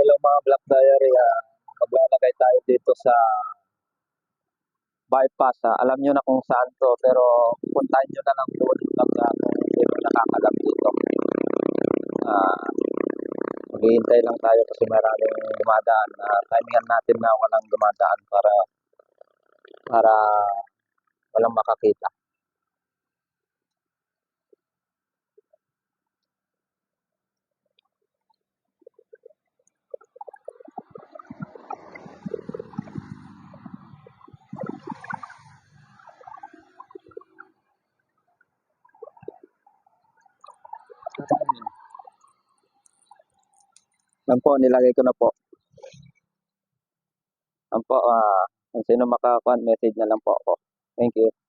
Hello mga Black Diary, maglalagay tayo dito sa bypass. Alam nyo na kung saan to, pero puntahan nyo na lang po kung hindi mo nakakalam dito. Maghihintay lang tayo kasi maraming dumadaan. Timingan natin na walang dumadaan para walang makakita. Yan po, nilagay ko na po. Yan po, kung sino makakuha, message na lang po ako. Thank you.